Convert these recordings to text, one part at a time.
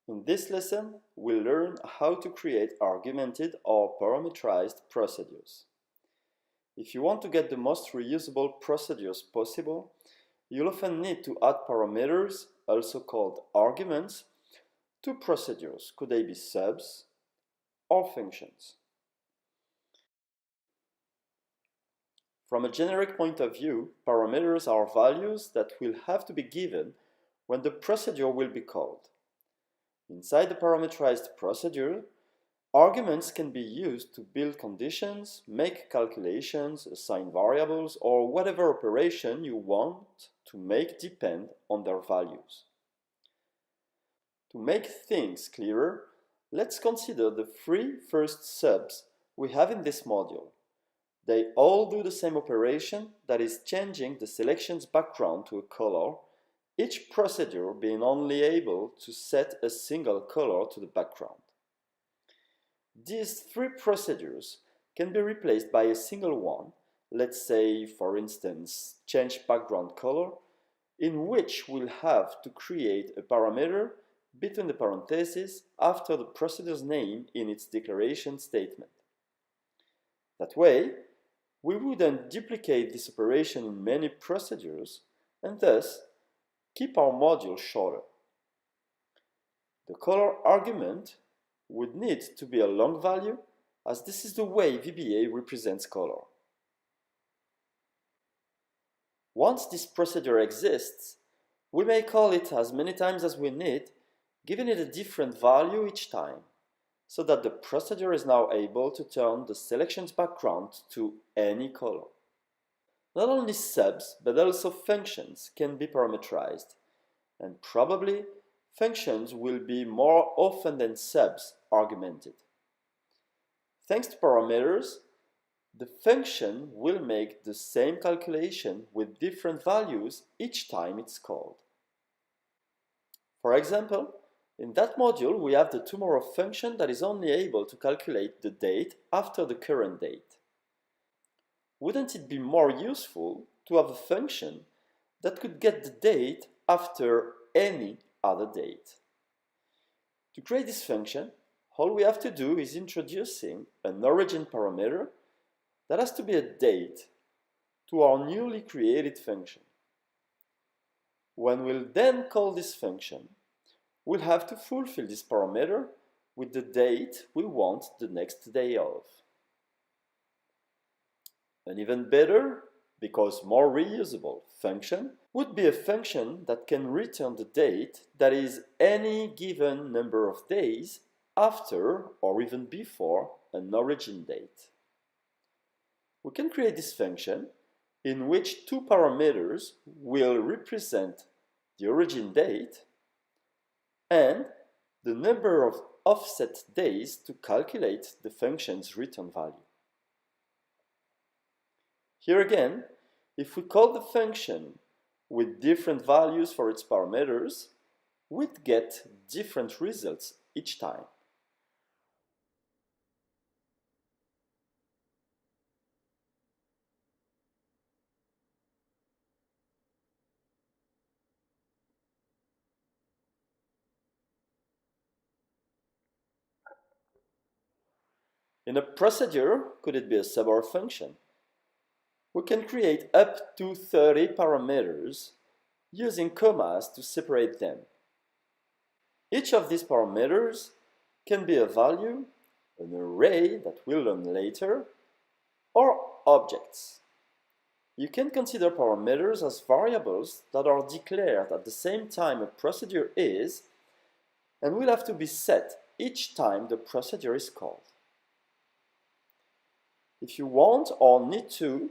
In this lesson, we'll learn how to create argumented or parameterized procedures. If you want to get the most reusable procedures possible, you'll often need to add parameters, also called arguments, to procedures. Could they be subs or functions? From a generic point of view, parameters are values that will have to be given when the procedure will be called. Inside the parameterized procedure, arguments can be used to build conditions, make calculations, assign variables, or whatever operation you want to make depend on their values. To make things clearer, let's consider the three first subs we have in this module. They all do the same operation, that is changing the selection's background to a color, each procedure being only able to set a single color to the background. These three procedures can be replaced by a single one, let's say, for instance, change background color, in which we'll have to create a parameter between the parentheses after the procedure's name in its declaration statement. That way, we wouldn't duplicate this operation in many procedures and thus keep our module shorter. The color argument would need to be a long value, as this is the way VBA represents color. Once this procedure exists, we may call it as many times as we need, giving it a different value each time, so that the procedure is now able to turn the selection's background to any color. Not only subs, but also functions can be parameterized, and probably functions will be more often than subs argumented. Thanks to parameters, the function will make the same calculation with different values each time it's called. For example, in that module we have the tomorrow function that is only able to calculate the date after the current date. Wouldn't it be more useful to have a function that could get the date after any other date? To create this function, all we have to do is introducing an origin parameter that has to be a date to our newly created function. When we'll then call this function, we'll have to fulfill this parameter with the date we want the next day of. An even better, because more reusable, function would be a function that can return the date, that is, any given number of days after or even before an origin date. We can create this function in which two parameters will represent the origin date and the number of offset days to calculate the function's return value. Here again, if we call the function with different values for its parameters, we'd get different results each time. In a procedure, could it be a sub or a function? We can create up to 30 parameters using commas to separate them. Each of these parameters can be a value, an array that we'll learn later, or objects. You can consider parameters as variables that are declared at the same time a procedure is, and will have to be set each time the procedure is called. If you want or need to,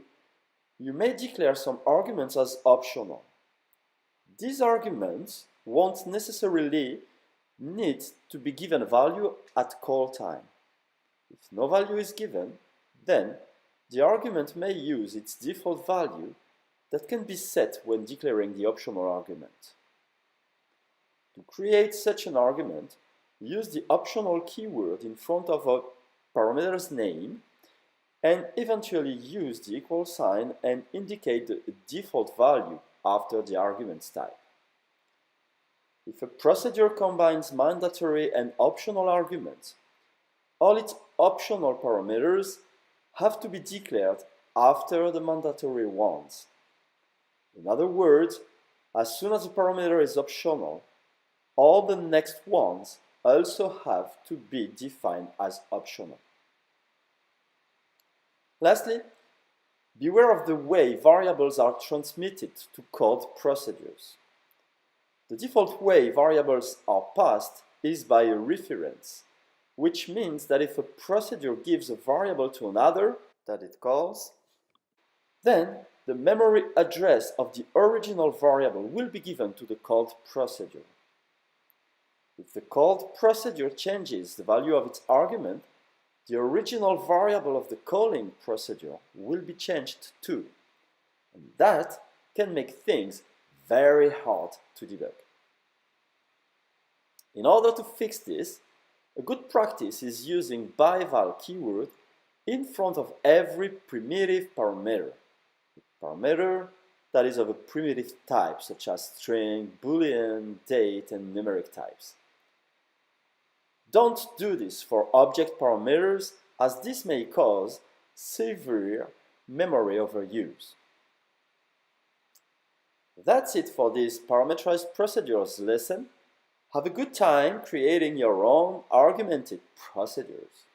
you may declare some arguments as optional. These arguments won't necessarily need to be given a value at call time. If no value is given, then the argument may use its default value that can be set when declaring the optional argument. To create such an argument, use the optional keyword in front of a parameter's name and eventually use the equal sign and indicate the default value after the argument's type. If a procedure combines mandatory and optional arguments, all its optional parameters have to be declared after the mandatory ones. In other words, as soon as a parameter is optional, all the next ones also have to be defined as optional. Lastly, beware of the way variables are transmitted to called procedures. The default way variables are passed is by a reference, which means that if a procedure gives a variable to another that it calls, then the memory address of the original variable will be given to the called procedure. If the called procedure changes the value of its argument, the original variable of the calling procedure will be changed too. And that can make things very hard to debug. In order to fix this, a good practice is using by-val keyword in front of every primitive parameter. A parameter that is of a primitive type, such as string, boolean, date, and numeric types. Don't do this for object parameters, as this may cause severe memory overuse. That's it for this parameterized procedures lesson. Have a good time creating your own argumented procedures.